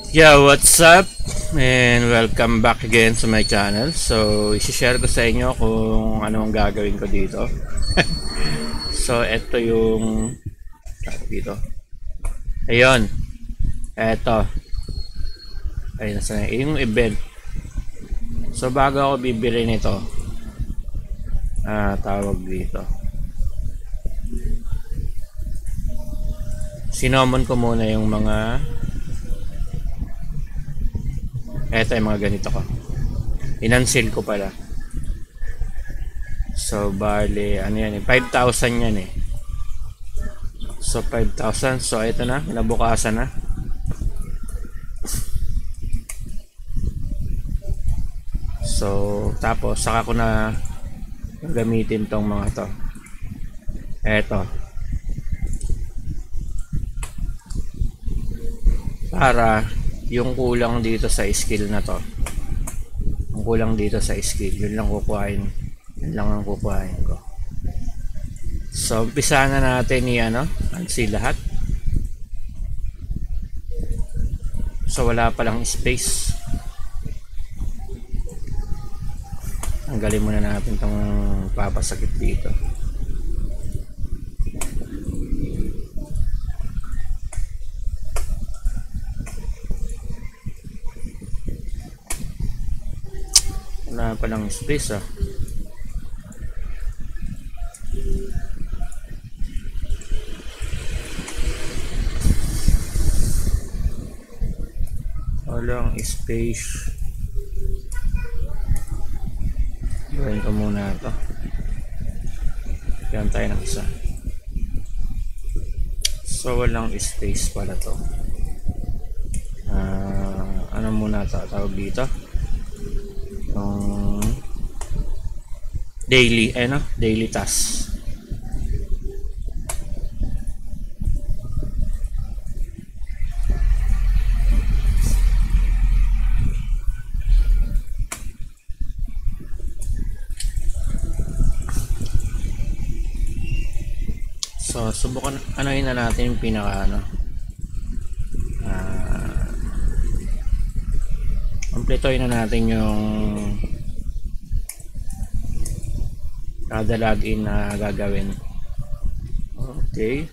Yeah, what's up? And welcome back again to my channel. So, isi-share ko sa inyo kung ano ang gagawin ko dito. So, ito yung dito. Ayun. Ito. Ayun, nasa yung event. So, bago ako bibili nito, tawag dito. Sinomon ko muna yung mga eto yung mga ganito ko. Inansil ko pala. So, bali, ano yan eh, 5,000 yan eh. So, 5,000. So, ito na, nabukasan na. So, tapos, saka ko na gamitin tong mga to. Eto. Para yung kulang dito sa skill na to, yung kulang dito sa skill, yun lang kukuhain, yun lang ang kukuhain ko. So umpisa na natin unseal lahat. So wala palang space, tanggalin muna natin tong papasakit dito. Wala palang space walang space. Gawin ko muna ito. Yan tayo ng isa. So walang space pala to. Ano muna tawag dito? Yung daily task. So subukan na natin yung pinaka kompletohin na natin yung kada login na gagawin. Okay,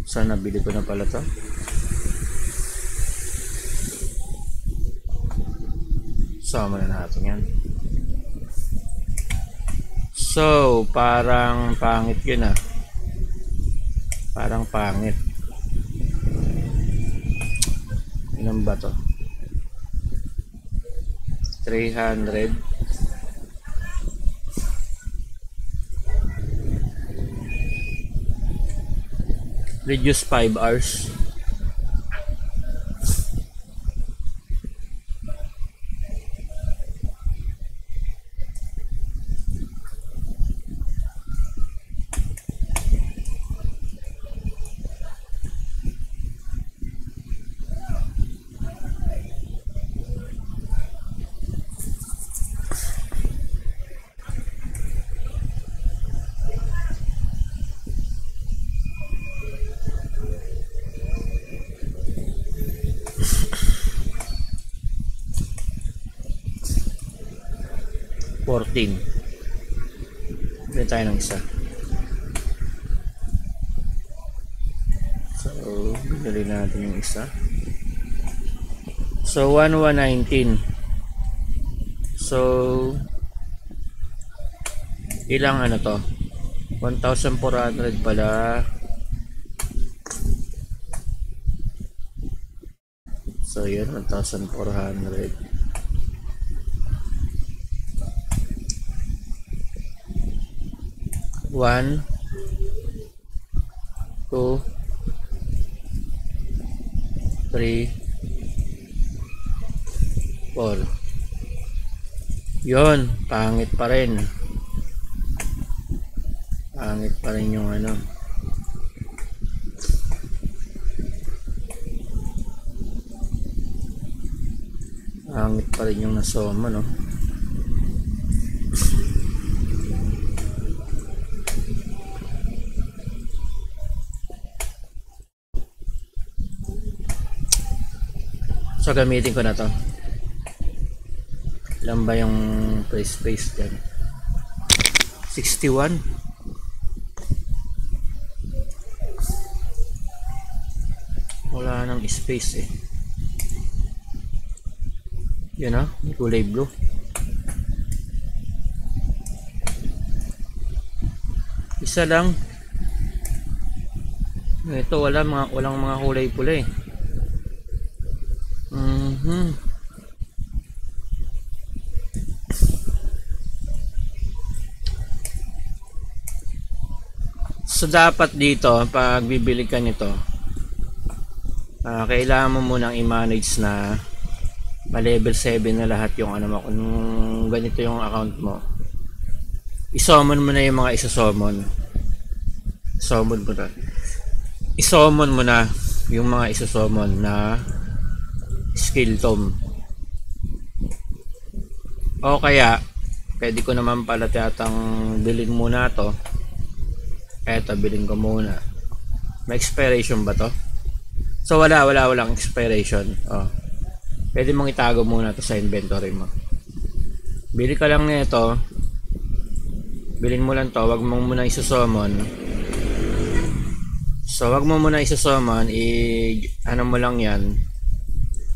so nabili ko na pala to. Sama na natin yan. So parang pangit yun parang pangit. Ilan ba to? 300. Reduce 5 hours. Bili tayo ng isa. So binili natin yung isa. So 1119. So ilang to? 1,400 pala. So yun, 1,400. 1, 2, 3, 4. Yun, pangit pa rin. Pangit pa rin yung pangit pa rin yung nasoma, no? So gamitin ko na to. Ilan ba yung free space dyan? 61. Wala nang space eh. Yan ah, kulay blue. Isa lang. Ito walang mga kulay pula eh. So dapat dito pag bibili ka nito, kailangan mo munang i-manage na level 7 na lahat yung ano mo. Kung ganito yung account mo, i-summon mo na yung mga isa-summon. I-summon mo na yung mga isa-summon na skill tome. O kaya pwede ko naman pala tiyatang bilhin muna to. Eto, bilhin ko muna. May expiration ba to? So walang expiration. Oh. Pwede mong itago muna to sa inventory mo. Bili ka lang nito. Bilhin mo lang to, wag mo muna i-summon. So wag mo muna i-summon, ano mo lang 'yan.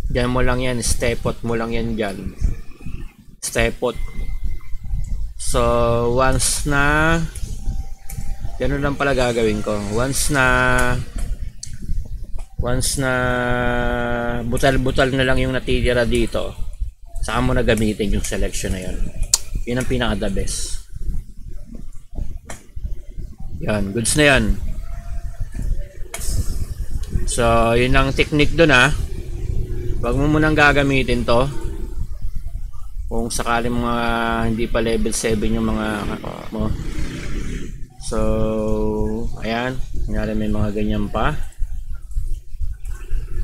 Diyan mo lang 'yan, stepot mo lang 'yan diyan. Stepot. So once na ganun lang pala gagawin ko. Once na butal-butal na lang yung natitira dito, saka mo na gamitin yung selection na yan. Yun ang pinaka the best. Yan, goods na yan. So yun ang technique dun ha. Wag mo munang gagamitin to kung sakaling mga hindi pa level 7 yung mga mo. So ayan, kunyari may mga ganyan pa.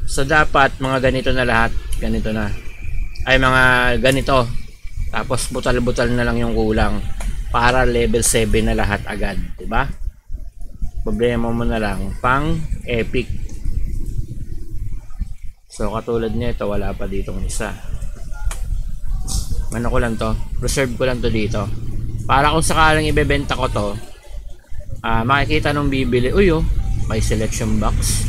So dapat mga ganito na lahat, ganito na. Ay mga ganito. Tapos butal-butal na lang yung kulang para level 7 na lahat agad, 'di ba? Problema mo na lang pang epic. So katulad nito, wala pa ditong isa. Ano ko lang to, reserve ko lang to dito. Para kung sakaling ibebenta ko to, makikita nung bibili, uy oh, may selection box.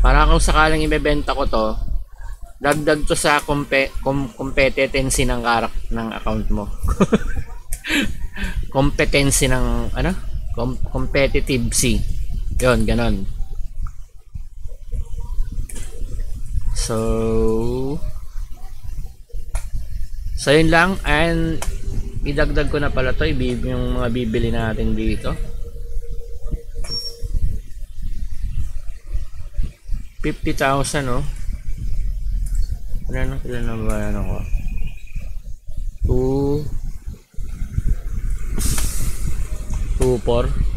Para kung sakaling ibebenta ko to, dagdag to sa competency ng ng account mo. Competency ng ano? Competitive C. Yun, ganon. So yun lang, and idagdag ko na pala to yung mga bibili natin dito. 50,000 no? Ilan na ba yan ako? 2 4.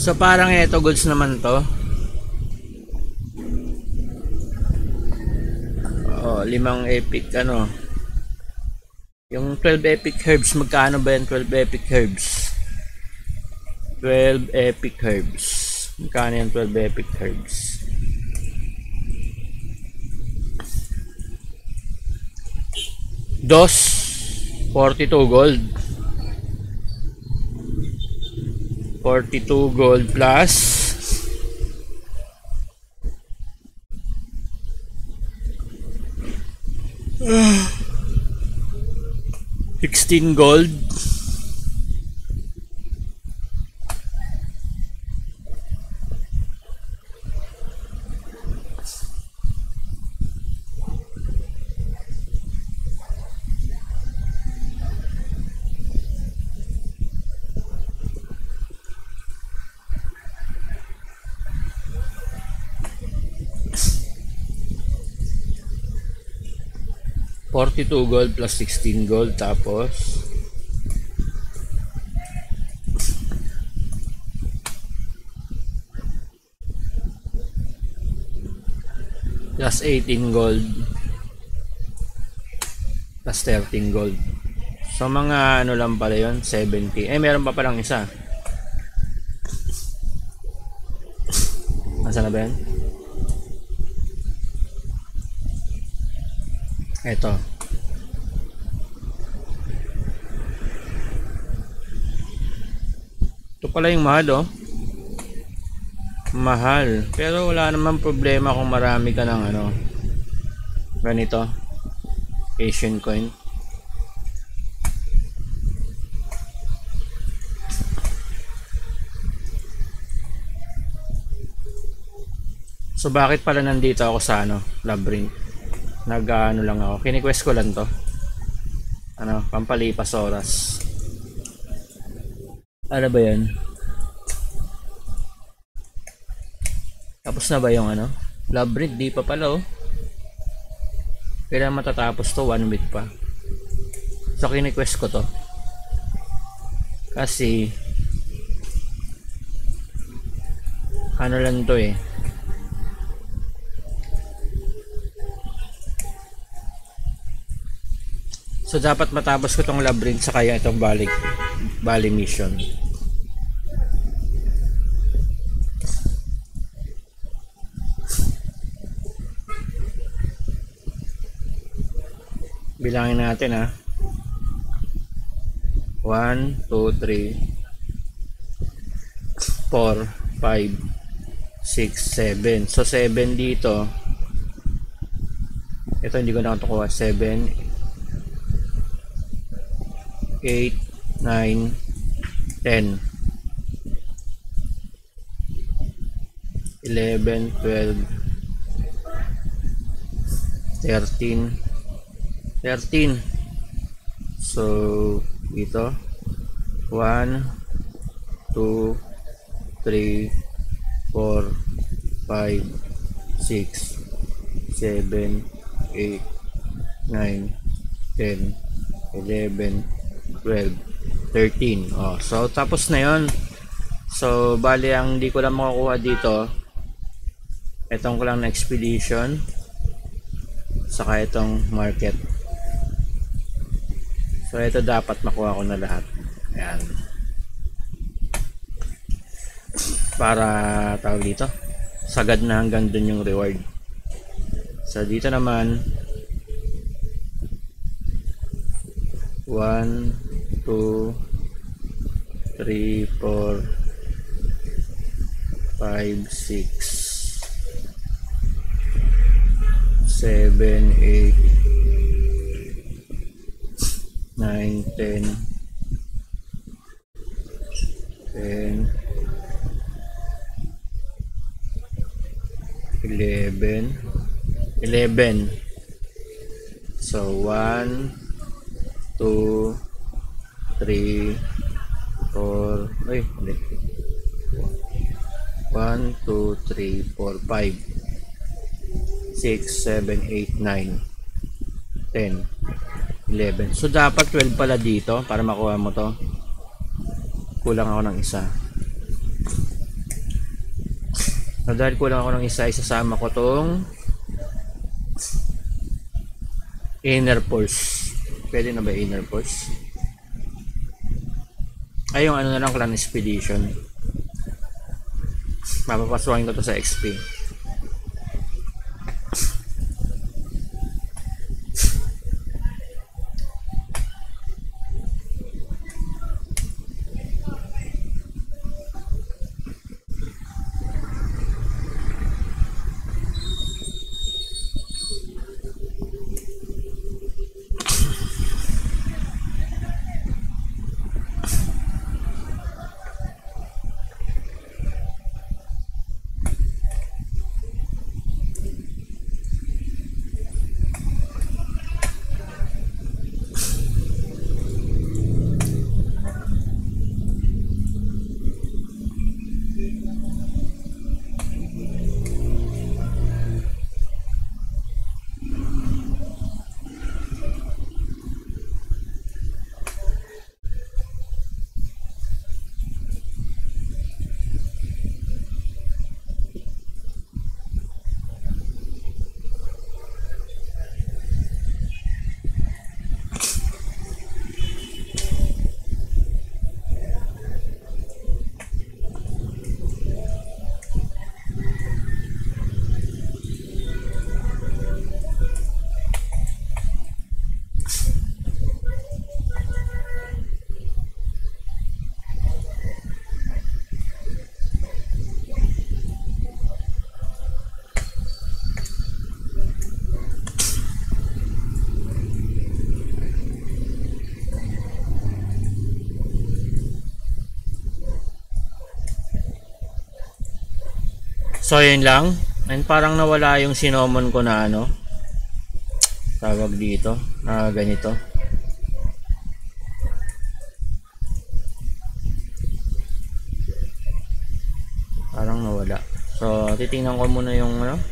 So parang ito goods naman to. Oh, 5 epic ano. Yung 12 epic herbs, magkano ba yan 12 epic herbs? 12 epic herbs. Magkano yan 12 epic herbs? Dos 42 gold. 42 gold plus 16 gold. $42 gold plus 16 gold, tapos plus 18 gold plus 13 gold. So mga ano lang pala yun, 70. Meron pa palang isa. Nasaan na ba yan? Ito. Ito pala yung mahal, oh. Mahal. Pero wala naman problema kung marami ka ng ano, ganito, Asian coin. So bakit pala nandito ako sa ano, Labyrinth? Nag-ano lang ako. Kini-quest ko lang to. Ano, pampalipas oras. Ano ba 'yan? Tapos na ba yung ano? Labyrinth, di pa pala, oh. Kailan matatapos to? 1 week pa. So kini-quest ko to. Kasi ano lang to eh. So dapat matapos ko tong Labyrinth sa kaya itong Bali mission. Bilangin natin, ha. 1, 2, 3 4, 5 6, 7. So 7 dito. Ito hindi ko na kuha. 7 8, 9, 10, 11, 12, 13. So dito 1, 2, 3, 4, 5, 6, 7, 8, 9, 10, 11, 12, 13. Oh, so tapos na 'yon. So bali ang di ko lang makukuha dito, etong ko lang na expedition saka itong market. So ito dapat makuha ko na lahat. Ayan. Para tawag dito, sagad na hanggang dun yung reward. So dito naman 1, 2, 3, 4, 5, 6, 7, 8, 9, 10, 10, 11. So 1, 2, 3, 4, ay, hindi. 1, 2, 3, 4, 5, 6, 7, 8, 9, 10, 11. So dapat 12 pala dito para makuha mo to. Kulang ako ng isa. So dahil kulang ako ng isa, isasama ko tong inner pulse. Pwede na ba inner pulse? Ay, yung ano na lang, clan expedition. Mapapasukin ko to sa XP. So yun lang. And parang nawala yung sinomon ko na ano, tawag dito, na ganito. Parang nawala. So titingnan ko muna yung ano,